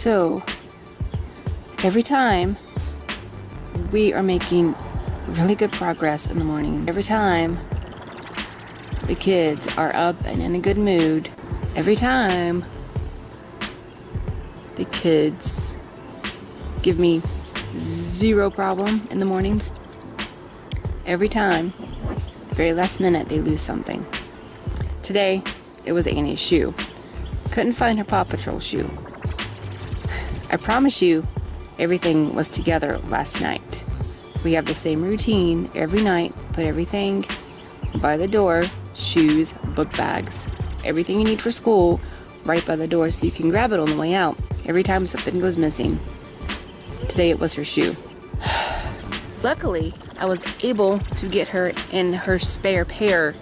So every time we are making really good progress in the morning. Every time the kids are up and in a good mood. Every time the kids give me zero problem in the mornings. Every time, the very last minute, they lose something. Today, it was Annie's shoe. Couldn't find her Paw Patrol shoe. I promise you, everything was together last night. We have the same routine every night. Put everything by the door, shoes, book bags, everything you need for school right by the door so you can grab it on the way out every time something goes missing. Today it was her shoe. Luckily, I was able to get her in her spare pair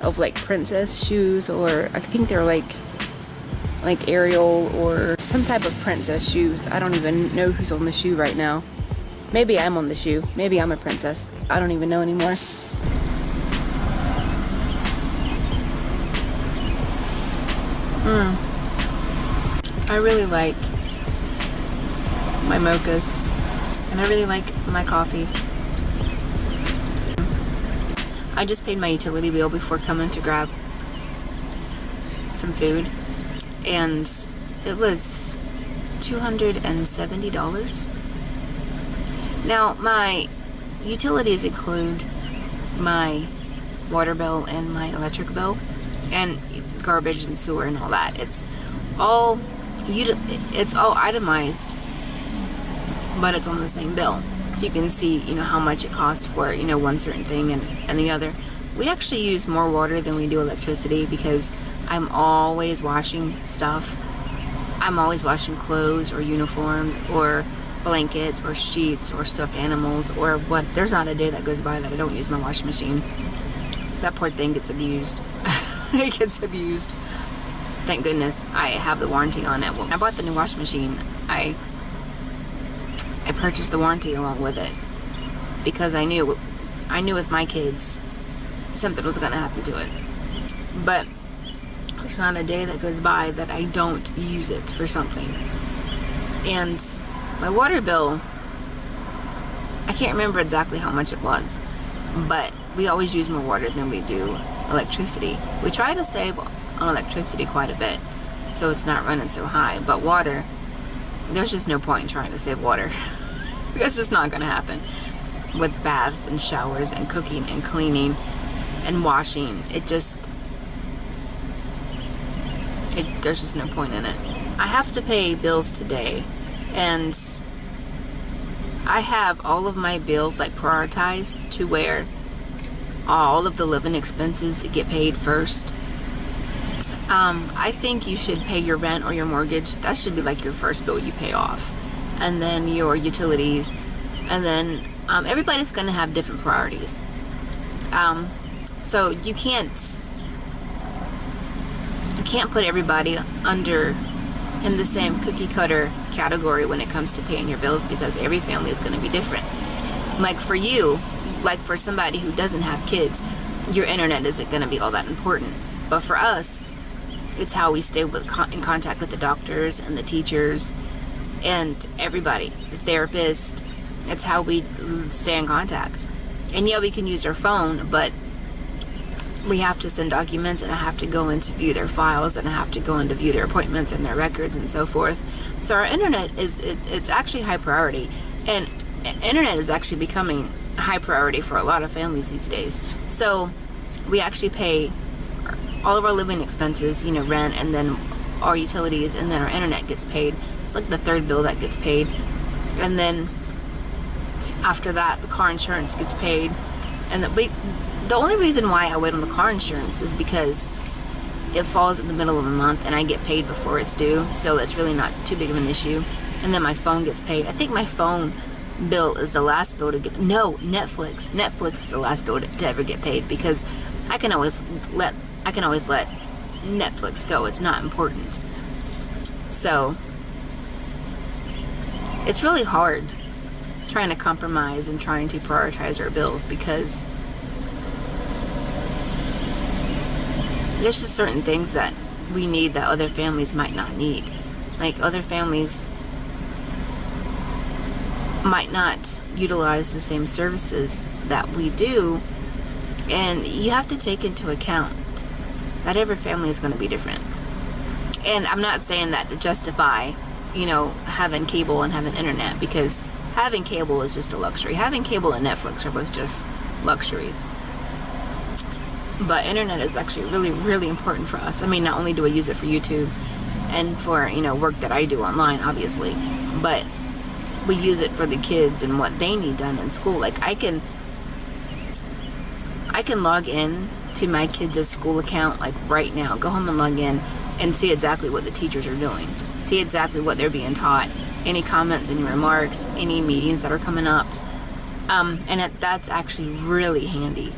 of like princess shoes, or I think they're like Ariel or some type of princess shoes. I don't even know who's on the shoe right now. Maybe I'm on the shoe. Maybe I'm a princess. I don't even know anymore. I really like my mochas, and I really like my coffee. I just paid my utility bill before coming to grab some food, and it was $270. Now, my utilities include my water bill and my electric bill, and garbage and sewer and all that. It's all itemized, but it's on the same bill, so you can see, how much it costs for, one certain thing and the other. We actually use more water than we do electricity because I'm always washing stuff. I'm always washing clothes or uniforms or blankets or sheets or stuffed animals or what. There's not a day that goes by that I don't use my washing machine. That poor thing gets abused. It gets abused. Thank goodness I have the warranty on it. When I bought the new washing machine, I purchased the warranty along with it because I knew with my kids something was going to happen to it. But there's not a day that goes by that I don't use it for something. And my water bill, I can't remember exactly how much it was, but we always use more water than we do electricity. We try to save on electricity quite a bit, so it's not running so high. But water, there's just no point in trying to save water. It's just not going to happen. With baths and showers and cooking and cleaning and washing, there's just no point in it. I have to pay bills today, and I have all of my bills prioritized to where all of the living expenses get paid first. I think you should pay your rent or your mortgage. That should be your first bill you pay off, and then your utilities, and then everybody's going to have different priorities. So you can't put everybody in the same cookie cutter category when it comes to paying your bills, because every family is going to be different. For you, for somebody who doesn't have kids, your internet isn't going to be all that important. But for us, it's how we stay in contact with the doctors and the teachers and everybody, the therapist. It's how we stay in contact. And yeah, we can use our phone, but we have to send documents, and I have to go in to view their files, and I have to go in to view their appointments and their records and so forth. So our internet it's actually high priority, and internet is actually becoming high priority for a lot of families these days. So we actually pay all of our living expenses, rent, and then our utilities, and then our internet gets paid. It's the third bill that gets paid. And then after that, the car insurance gets paid. And the only reason why I wait on the car insurance is because it falls in the middle of the month and I get paid before it's due, so it's really not too big of an issue. And then my phone gets paid. I think my phone bill is the last bill to get. No, Netflix is the last bill to ever get paid, because I can always let Netflix go. It's not important. So it's really hard trying to compromise and trying to prioritize our bills, because there's just certain things that we need that other families might not need. Like, other families might not utilize the same services that we do, and you have to take into account that every family is going to be different. And I'm not saying that to justify, you know, having cable and having internet, because having cable is just a luxury. Having cable and Netflix are both just luxuries. But internet is actually really, really important for us. I mean, not only do I use it for YouTube and for, you know, work that I do online, obviously, but we use it for the kids and what they need done in school. Like, I can log in to my kids' school account, like, right now. Go home and log in and see exactly what the teachers are doing. See exactly what they're being taught. Any comments, any remarks, any meetings that are coming up. And that's actually really handy.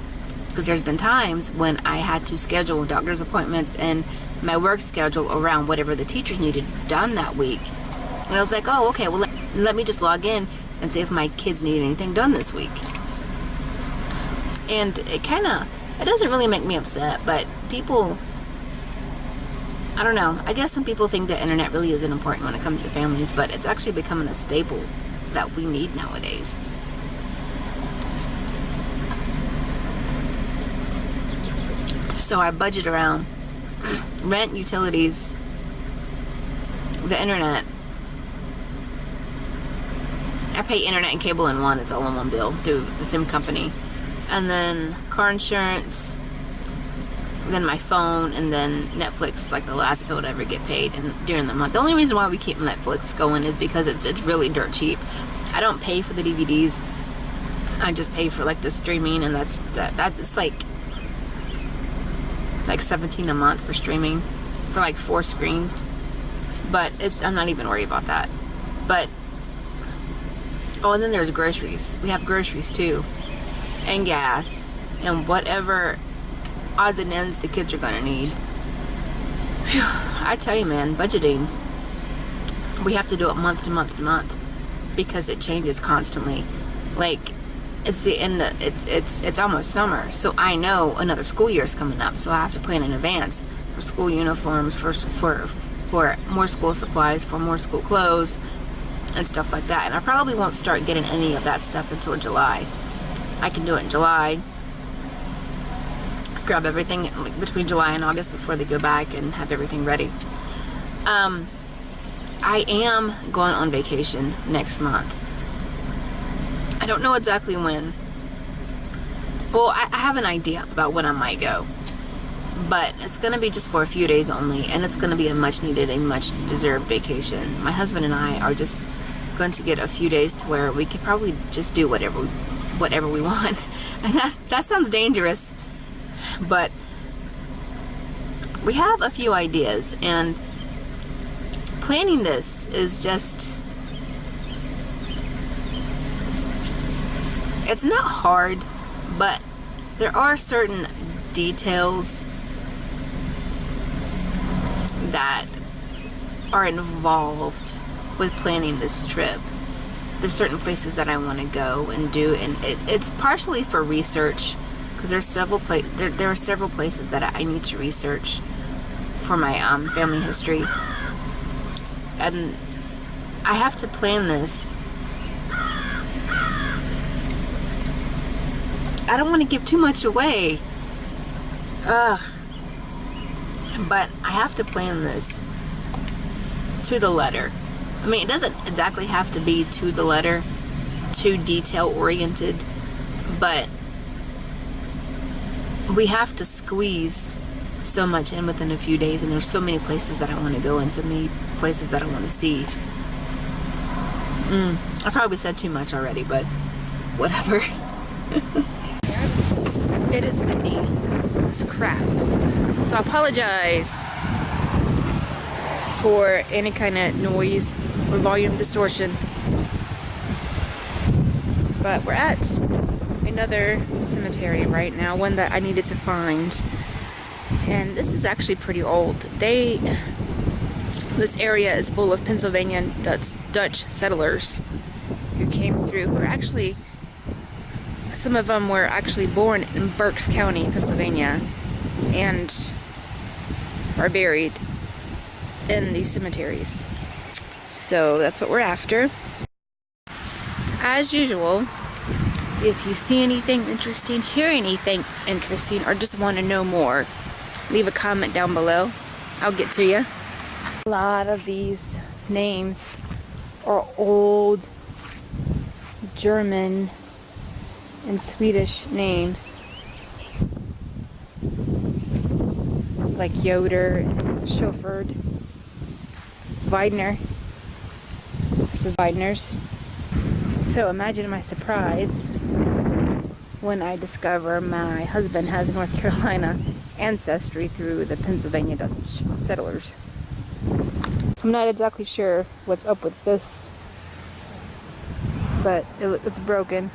Because there's been times when I had to schedule doctor's appointments and my work schedule around whatever the teachers needed done that week. And I was like, oh, okay, well, let me just log in and see if my kids need anything done this week. And it doesn't really make me upset, but people, I don't know, I guess some people think that internet really isn't important when it comes to families, but it's actually becoming a staple that we need nowadays. So I budget around rent, utilities, the internet. I pay internet and cable in one. It's all in one bill through the same company. And then car insurance, then my phone, and then Netflix is like the last bill to ever get paid during the month. The only reason why we keep Netflix going is because it's really dirt cheap. I don't pay for the DVDs. I just pay for like the streaming, and that's like $17 a month for streaming for like 4 screens. But I'm not even worried about that. But oh, and then there's groceries. We have groceries too, and gas, and whatever odds and ends the kids are gonna need. Whew. I tell you, man, budgeting, we have to do it month to month to month because it changes constantly. Like, it's the end of, it's almost summer, so I know another school year is coming up, so I have to plan in advance for school uniforms, for more school supplies, for more school clothes and stuff like that. And I probably won't start getting any of that stuff until July. I can do it in July, grab everything between July and August before they go back and have everything ready. I am going on vacation next month. I don't know exactly when. Well, I have an idea about when I might go, but it's going to be just for a few days only, and it's going to be a much needed and much deserved vacation. My husband and I are just going to get a few days to where we could probably just do whatever we want. And that sounds dangerous, but we have a few ideas, and planning this is just, it's not hard, but there are certain details that are involved with planning this trip. There's certain places that I want to go and do, and it's partially for research, because there are several places that I need to research for my family history, and I have to plan this. I don't want to give too much away, but I have to plan this to the letter. I mean, it doesn't exactly have to be to the letter, too detail oriented, but we have to squeeze so much in within a few days, and there's so many places that I want to go and so many places that I want to see. I probably said too much already, but whatever. It is windy. It's crap. So I apologize for any kind of noise or volume distortion. But we're at another cemetery right now, one that I needed to find. And this is actually pretty old. This area is full of Pennsylvania Dutch settlers who came through, who are actually, some of them were actually born in Berks County, Pennsylvania, and are buried in these cemeteries. So that's what we're after. As usual, if you see anything interesting, hear anything interesting, or just want to know more, leave a comment down below. I'll get to you. A lot of these names are old German and Swedish names, like Yoder, Schoford, Weidner. There's the Weidners. So imagine my surprise when I discover my husband has North Carolina ancestry through the Pennsylvania Dutch settlers. I'm not exactly sure what's up with this, but it's broken.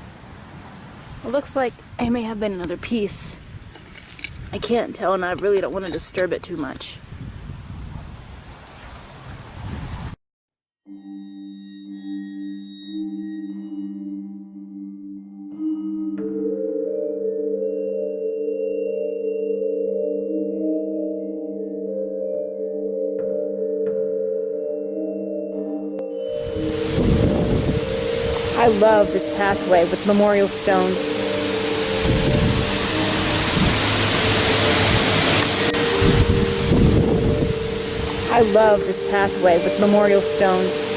It looks like it may have been another piece. I can't tell, and I really don't want to disturb it too much. I love this pathway with memorial stones. I love this pathway with memorial stones.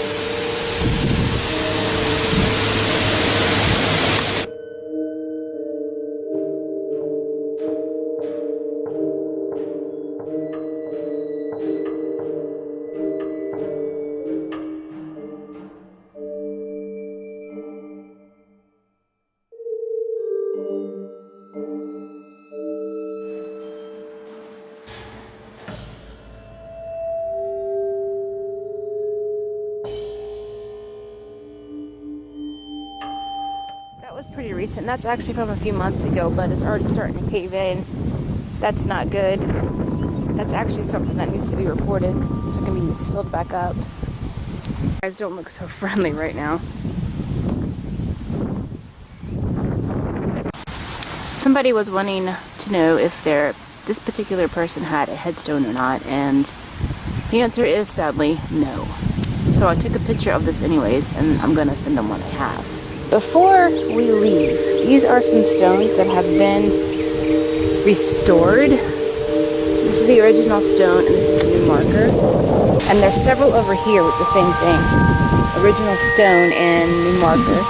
Pretty recent. That's actually from a few months ago, but it's already starting to cave in. That's not good. That's actually something that needs to be reported so it can be filled back up. You guys don't look so friendly right now. Somebody was wanting to know if this particular person had a headstone or not, and the answer is sadly no. So I took a picture of this anyways, and I'm gonna send them what I have. Before we leave, these are some stones that have been restored. This is the original stone, and this is the new marker. And there's several over here with the same thing. Original stone and new marker.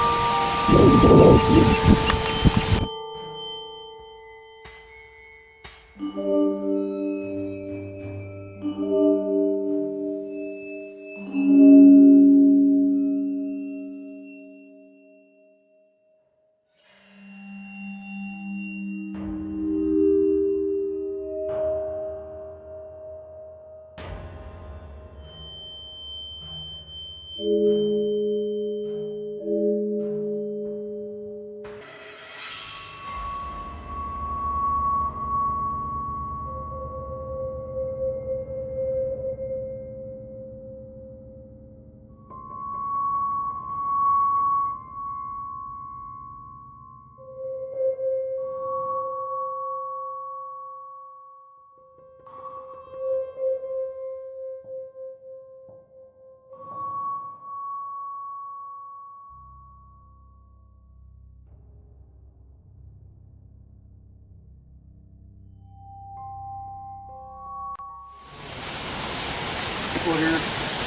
Footer,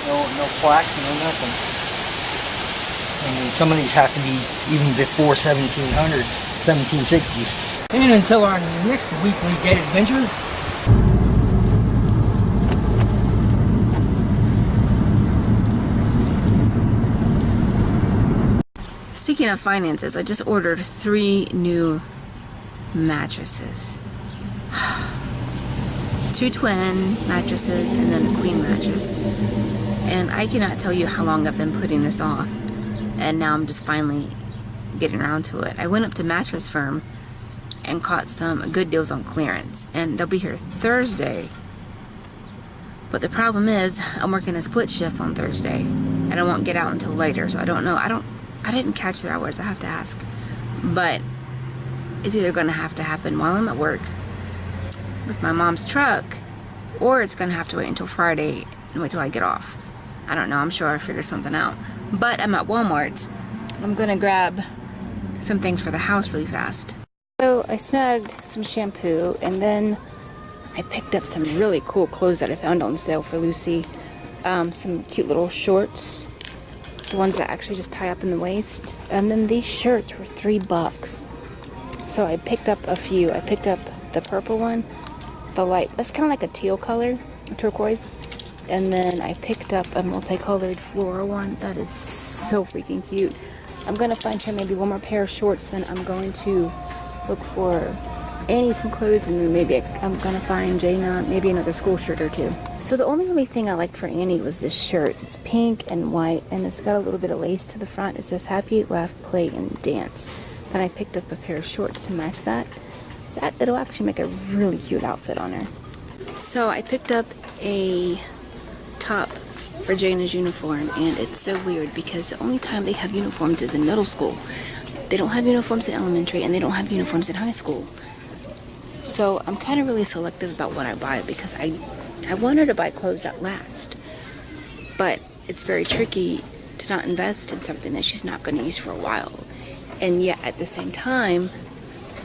no plaque, no nothing. And some of these have to be even before 1700s, 1760s. And until our next weekly Get Adventure. Speaking of finances, I just ordered 3 new mattresses. 2 twin mattresses and then a queen mattress. And I cannot tell you how long I've been putting this off. And now I'm just finally getting around to it. I went up to Mattress Firm and caught some good deals on clearance. And they'll be here Thursday. But the problem is, I'm working a split shift on Thursday. And I won't get out until later. So I don't know. I didn't catch their hours. I have to ask. But it's either going to have to happen while I'm at work with my mom's truck, or it's gonna have to wait until Friday and wait till I get off. I don't know, I'm sure I'll figure something out. But I'm at Walmart. I'm gonna grab some things for the house really fast. So I snagged some shampoo, and then I picked up some really cool clothes that I found on sale for Lucy. Some cute little shorts, the ones that actually just tie up in the waist. And then these shirts were $3. So I picked up a few. I picked up the purple one, the light, that's kind of like a teal color, turquoise. And then I picked up a multicolored floral one that is so freaking cute. I'm gonna find her maybe one more pair of shorts, then I'm going to look for Annie some clothes, and then maybe I'm gonna find Jaina maybe another school shirt or two. So the only really thing I liked for Annie was this shirt. It's pink and white, and it's got a little bit of lace to the front. It says happy, laugh, play, and dance. Then I picked up a pair of shorts to match that. So it'll actually make a really cute outfit on her. So I picked up a top for Jaina's uniform, and it's so weird because the only time they have uniforms is in middle school. They don't have uniforms in elementary, and they don't have uniforms in high school. So I'm kind of really selective about what I buy, because I want her to buy clothes that last. But it's very tricky to not invest in something that she's not going to use for a while. And yet at the same time,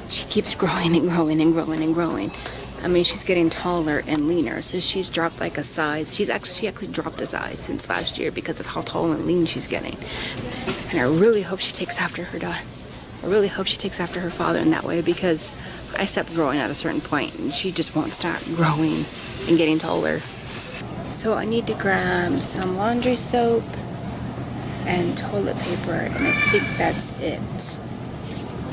she keeps growing and growing and growing and growing. I mean, she's getting taller and leaner, so she's dropped like a size. She actually dropped a size since last year because of how tall and lean she's getting. And I really hope she takes after her dad. I really hope she takes after her father in that way, because I stopped growing at a certain point and she just won't stop growing and getting taller. So I need to grab some laundry soap and toilet paper, and I think that's it.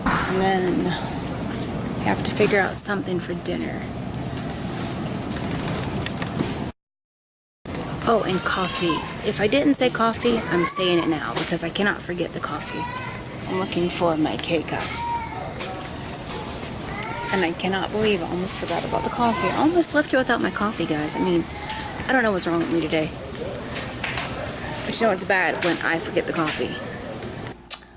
And then I have to figure out something for dinner. Oh, and coffee. If I didn't say coffee, I'm saying it now because I cannot forget the coffee. I'm looking for my K-cups. And I cannot believe I almost forgot about the coffee. I almost left here without my coffee, guys. I mean, I don't know what's wrong with me today. But you know it's bad when I forget the coffee.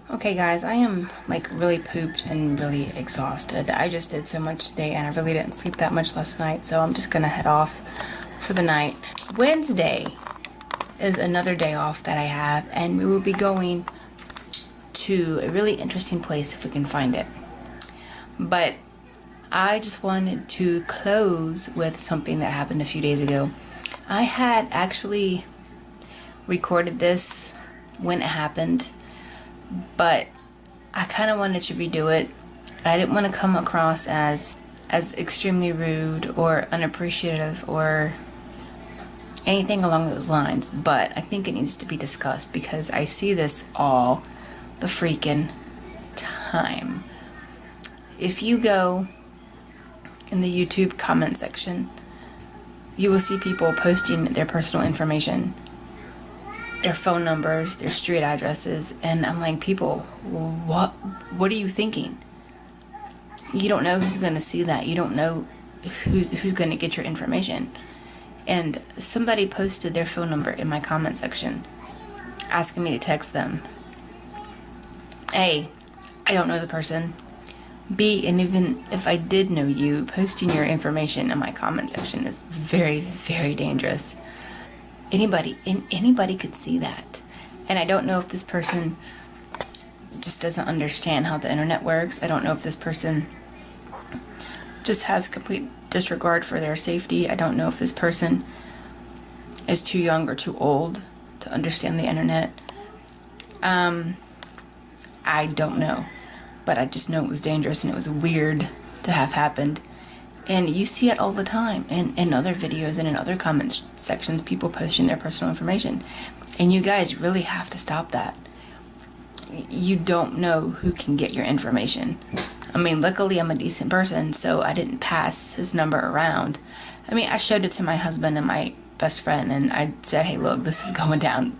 Okay, guys, I am like really pooped and really exhausted. I just did so much today, and I really didn't sleep that much last night, so I'm just gonna head off for the night. Wednesday is another day off that I have, and we will be going to a really interesting place if we can find it. But I just wanted to close with something that happened a few days ago. I had actually recorded this when it happened, but I kind of wanted to redo it. I didn't want to come across as extremely rude or unappreciative or anything along those lines, but I think it needs to be discussed because I see this all the freaking time. If you go in the YouTube comment section, you will see people posting their personal information, their phone numbers, their street addresses, and I'm like, people, what are you thinking? You don't know who's going to see that. You don't know who's going to get your information. And somebody posted their phone number in my comment section asking me to text them. A, I don't know the person. B, and even if I did know you, posting your information in my comment section is very, very dangerous. Anybody could see that. And I don't know if this person just doesn't understand how the internet works. I don't know if this person just has complete disregard for their safety. I don't know if this person is too young or too old to understand the internet. I don't know. But I just know it was dangerous and it was weird to have happened. And you see it all the time in other videos and in other comment sections, people posting their personal information. And you guys really have to stop that. You don't know who can get your information. I mean, luckily I'm a decent person, so I didn't pass his number around. I mean, I showed it to my husband and my best friend, and I said, hey, look, this is going down.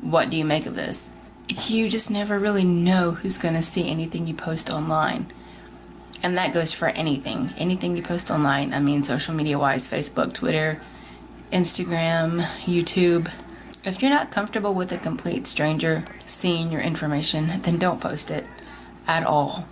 What do you make of this? You just never really know who's going to see anything you post online. And that goes for anything. Anything you post online, I mean, social media-wise, Facebook, Twitter, Instagram, YouTube. If you're not comfortable with a complete stranger seeing your information, then don't post it at all.